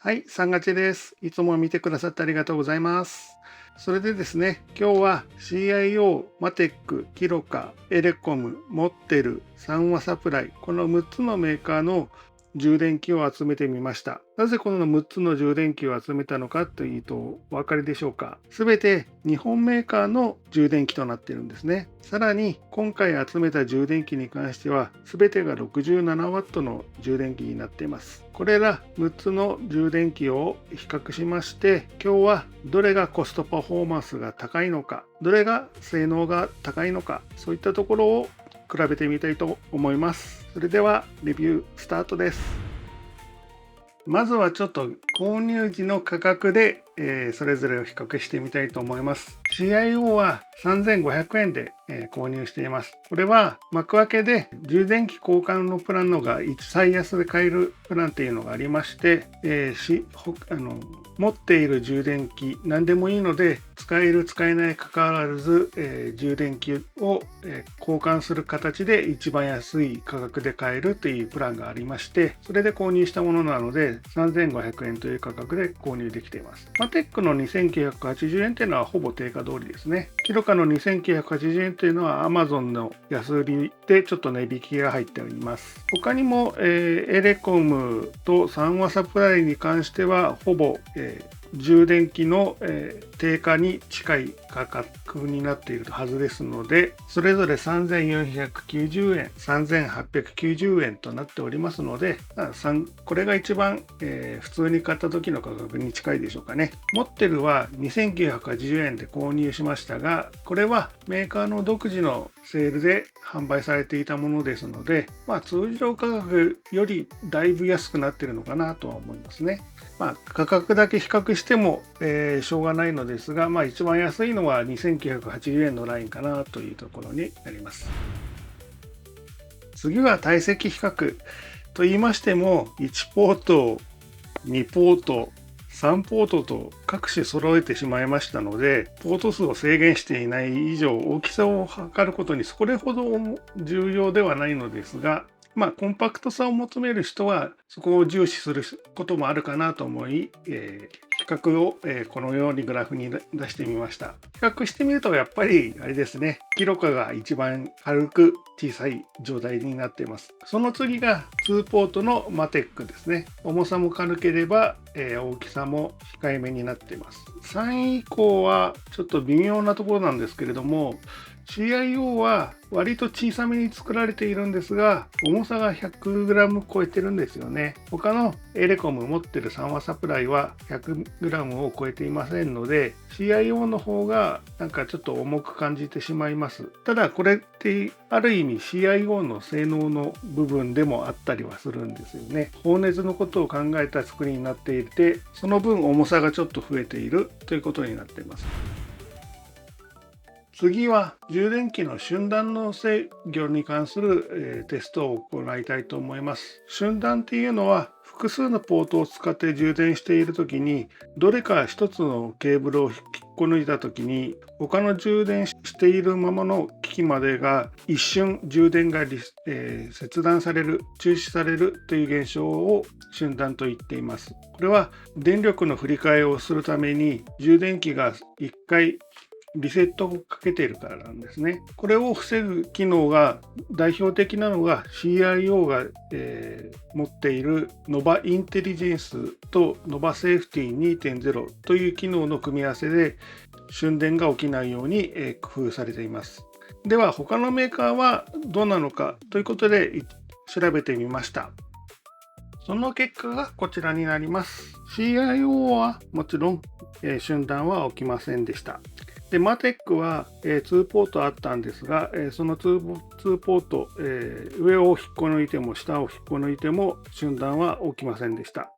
はい、3月です。いつも見てくださってありがとうございます。それでですね、今日は CIO、マテック、キロカ、エレコム、モッテル、サンワサプライ、この6つのメーカーの充電器を集めてみました。なぜこの6つの充電器を集めたのかというとお分かりでしょうか。すべて日本メーカーの充電器となっているんですね。さらに今回集めた充電器に関しては全てが 67W の充電器になっています。これら6つの充電器を比較しまして、今日はどれがコストパフォーマンスが高いのか、どれが性能が高いのか、そういったところを比べてみたいと思います。それではレビュースタートです。まずはちょっと購入時の価格で、それぞれを比較してみたいと思います。CIO は3500円で、購入しています。これは幕開けで充電器交換のプランのが最安で買えるプランっていうのがありまして、持っている充電器何でもいいので使える使えないかかわらず、充電器を、交換する形で一番安い価格で買えるというプランがありまして、それで購入したものなので3500円という価格で購入できています。マテックの2980円というのはほぼ定価通りですね。キロカの2980円というのは Amazon の安売りでちょっと値引きが入っております。他にも、エレコムとサンワサプライに関してはほぼ、充電器の、定価に近い価格になっているはずですので、それぞれ3490円、3890円となっておりますので、これが一番、普通に買った時の価格に近いでしょうかね。モッテルは2980円で購入しましたが、これはメーカーの独自のセールで販売されていたものですので、通常価格よりだいぶ安くなっているのかなとは思いますね。価格だけ比較しても、しょうがないのですが、一番安いのは2980円のラインかなというところになります。次は体積比較と言いましても、1ポート、2ポート、3ポートと各種揃えてしまいましたので、ポート数を制限していない以上、大きさを測ることにそれほど重要ではないのですが、コンパクトさを求める人はそこを重視することもあるかなと思い、比較を、このようにグラフに出してみました。比較してみるとやっぱりあれですね、キロカが一番軽く小さい状態になっています。その次が2ポートのマテックですね。重さも軽ければ、大きさも控えめになっています。3位以降はちょっと微妙なところなんですけれども、CIO は割と小さめに作られているんですが、重さが 100g 超えてるんですよね。他のエレコム持ってるサンワサプライは 100g を超えていませんので、CIO の方がなんかちょっと重く感じてしまいます。ただこれってある意味 CIO の性能の部分でもあったりはするんですよね。放熱のことを考えた作りになっていて、その分重さがちょっと増えているということになっています。次は充電器の瞬断の制御に関する、テストを行いたいと思います。瞬断っていうのは複数のポートを使って充電しているときにどれか一つのケーブルを引っこ抜いたときに他の充電しているままの機器までが一瞬充電が、切断される、中止されるという現象を瞬断と言っています。これは電力の振り替えをするために充電器が1回リセットをかけているからなんですね。これを防ぐ機能が代表的なのが CIO が、持っている Nova インテリジェンスと Nova セーフティ 2.0 という機能の組み合わせで瞬電が起きないように、工夫されています。では他のメーカーはどうなのかということで調べてみました。その結果がこちらになります。CIO はもちろん、瞬断は起きませんでした。でマテックは、2ポートあったんですが、その2ポート、上を引っこ抜いても下を引っこ抜いても瞬断は起きませんでした。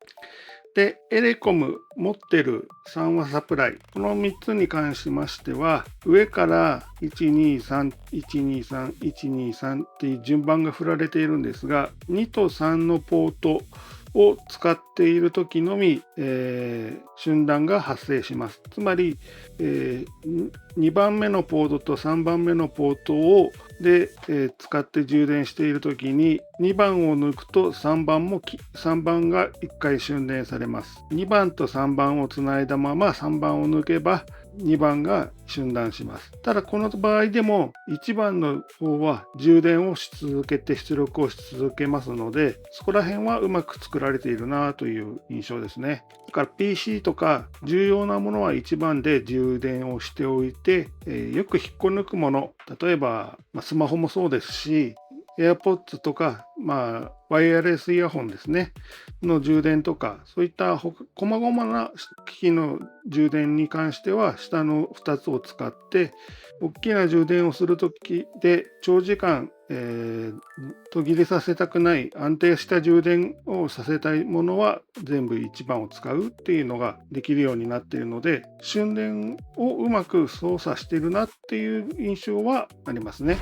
でエレコム、持ってるサンワサプライ、この3つに関しましては上から123、123、123っていう順番が振られているんですが、2と3のポートを使っている時のみ、瞬断が発生します。つまり、2番目のポートと3番目のポートをで、使って充電している時に2番を抜くと3番が1回瞬電されます。2番と3番をつないだまま3番を抜けば2番が瞬断します。ただこの場合でも1番の方は充電をし続けて出力をし続けますので、そこら辺はうまく作られているなという印象ですね。だから PC とか重要なものは1番で充電をしておいて、よく引っこ抜くもの、例えば、スマホもそうですし、AirPods とか、ワイヤレスイヤホンですね、の充電とか、そういった細々な機器の充電に関しては、下の2つを使って、大きな充電をするときで、長時間、途切れさせたくない安定した充電をさせたいものは全部1番を使うっていうのができるようになっているので、瞬電をうまく操作しているなっていう印象はありますね。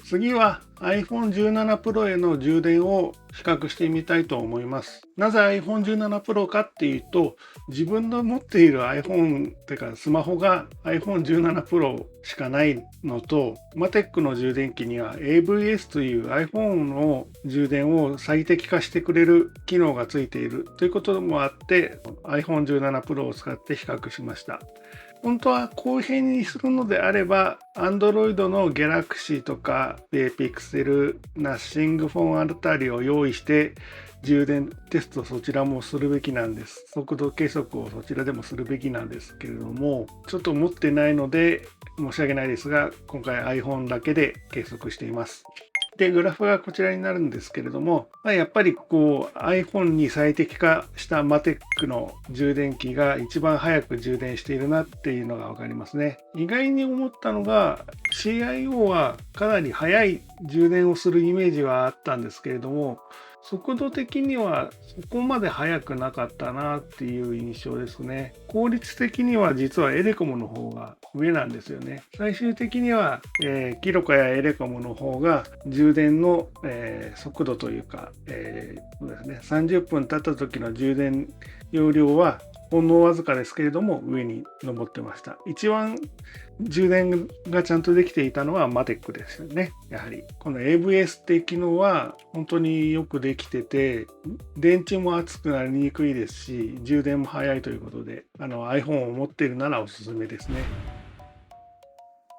次は iPhone 17 Pro への充電を比較してみたいと思います。なぜ iPhone 17 Pro かっていうと、自分の持っている iPhone ってかスマホが iPhone 17 Pro しかないのと、Matic の充電器には AVS という iPhone の充電を最適化してくれる機能がついているということもあって iPhone 17 Pro を使って比較しました。本当は公平にするのであれば Android の Galaxy とか Pixel、Nothing Phone あたりを用意して充電テストそちらもするべきなんです。速度計測をそちらでもするべきなんですけれども、ちょっと持ってないので申し訳ないですが、今回 iPhone だけで計測しています。で、グラフがこちらになるんですけれども、やっぱりiPhone に最適化した Matic の充電器が一番早く充電しているなっていうのが分かりますね。意外に思ったのが CIO はかなり早い充電をするイメージはあったんですけれども、速度的にはそこまで速くなかったなっていう印象ですね。効率的には実はエレコムの方が上なんですよね。最終的には、キロカやエレコムの方が充電の、速度というか、そうですね、30分経った時の充電容量はほんのわずかですけれども上に上ってました。一番充電がちゃんとできていたのは Matic ですよね。やはりこの AVS っていう機能は本当によくできてて、電池も熱くなりにくいですし、充電も早いということでiPhone を持っているならおすすめですね。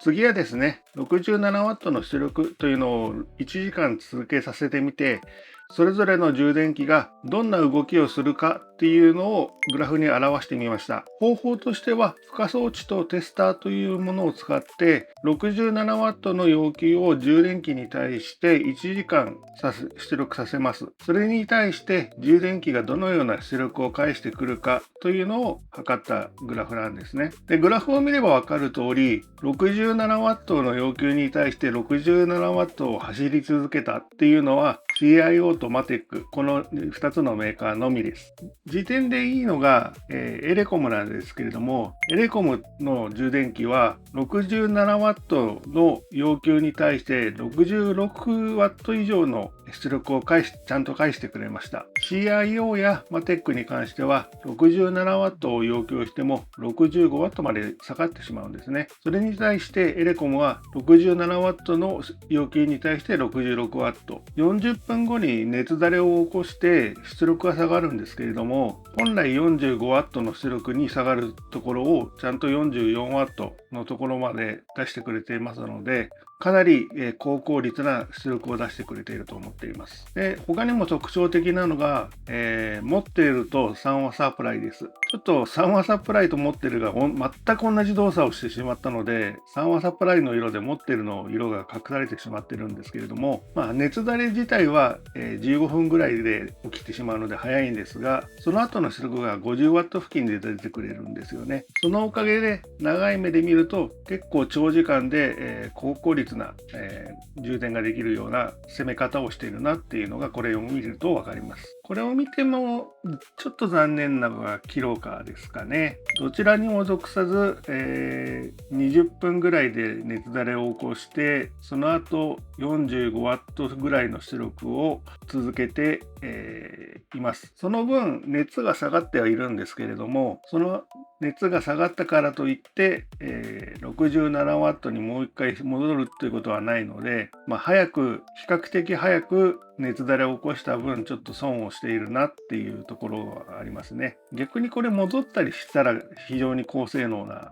次はですね、67W の出力というのを1時間続けさせてみて、それぞれの充電器がどんな動きをするかっていうのをグラフに表してみました。方法としては負荷装置とテスターというものを使って 67W の要求を充電器に対して1時間出力させます。それに対して充電器がどのような出力を返してくるかというのを測ったグラフなんですね。で、グラフを見ればわかる通り 67W の要求に対して 67W を走り続けたっていうのは CIO と Matic この2つのメーカーのみです。時点でいいのが、エレコムなんですけれども、エレコムの充電器は 67W の要求に対して 66W 以上の出力をちゃんと返してくれました。CIO や Matic に関しては 67W を要求しても 65W まで下がってしまうんですね。それに対してエレコムは 67W の要求に対して 66W。40分後に熱だれを起こして出力が下がるんですけれども、本来 45W の出力に下がるところをちゃんと 44W のところまで出してくれていますので、かなり高効率な出力を出してくれていると思っています。で、他にも特徴的なのが、持っていると3話サプライです。ちょっと3話サプライと持っているが全く同じ動作をしてしまったので、3話サプライの色で持っているの色が隠されてしまっているんですけれども、熱だれ自体は15分ぐらいで起きてしまうので早いんですが、その後の出力が 50W 付近で出てくれるんですよね。そのおかげで長い目で見ると結構長時間で高効率な充電ができるような攻め方をしているなっていうのがこれを見ると分かります。これを見てもちょっと残念なのがキロカですかね。どちらにも属さず、20分ぐらいで熱だれを起こして、その後 45W ぐらいの出力を続けて、います。その分熱が下がってはいるんですけれども、その熱が下がったからといって、67W にもう一回戻るということはないので、比較的早く熱だれを起こした分ちょっと損をしているなっていうところがありますね。逆にこれ戻ったりしたら非常に高性能な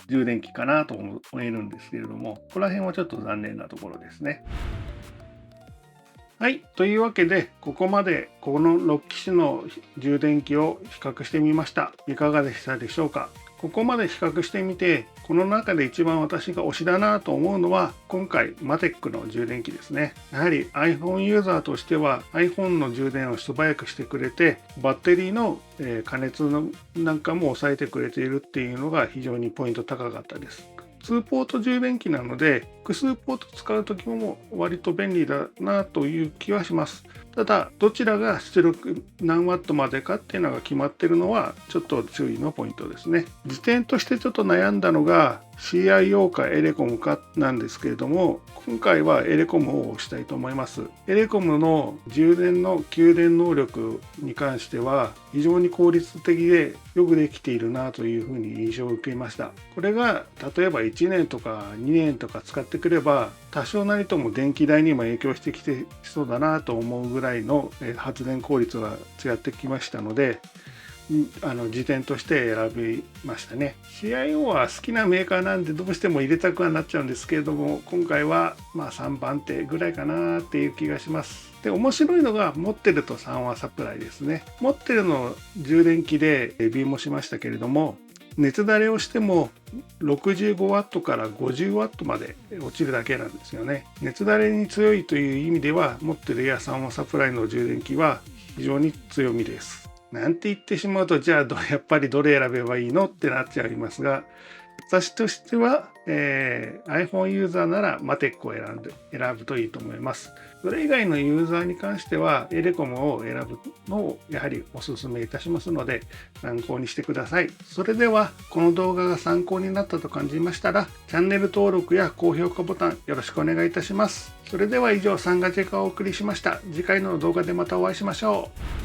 充電器かなと思えるんですけれども、ここら辺はちょっと残念なところですね。はい。というわけで、ここまでこの6機種の充電器を比較してみました。いかがでしたでしょうか。ここまで比較してみて、この中で一番私が推しだなと思うのは、今回マテックの充電器ですね。やはり iPhone ユーザーとしては iPhone の充電を素早くしてくれて、バッテリーの加熱なんかも抑えてくれているっていうのが非常にポイント高かったです。2ポート充電器なので複数ポート使う時も割と便利だなという気はします。ただどちらが出力何ワットまでかっていうのが決まっているのはちょっと注意のポイントですね。時点としてちょっと悩んだのが CIO かエレコムかなんですけれども、今回はエレコムを押したいと思います。エレコムの充電の給電能力に関しては非常に効率的でよくできているなというふうに印象を受けました。これが例えば1年とか2年とか使ってくれば多少なりとも電気代にも影響してきてそうだなと思うぐらいの発電効率が違ってきましたので、時点として選びましたね。CIO は好きなメーカーなんでどうしても入れたくはなっちゃうんですけれども、今回は3番手ぐらいかなっていう気がします。で、面白いのが持ってると3話サプライですね。持ってるの充電器でレビューもしましたけれども、熱だれをしても 65W から 50W まで落ちるだけなんですよね。熱だれに強いという意味では持ってるエア3話サプライの充電器は非常に強みです。なんて言ってしまうと、じゃあやっぱりどれ選べばいいのってなっちゃいますが、私としては、iPhone ユーザーならマテックを選ぶといいと思います。それ以外のユーザーに関してはエレコムを選ぶのをやはりお勧めいたしますので参考にしてください。それではこの動画が参考になったと感じましたらチャンネル登録や高評価ボタンよろしくお願いいたします。それでは以上サンガジェがお送りしました。次回の動画でまたお会いしましょう。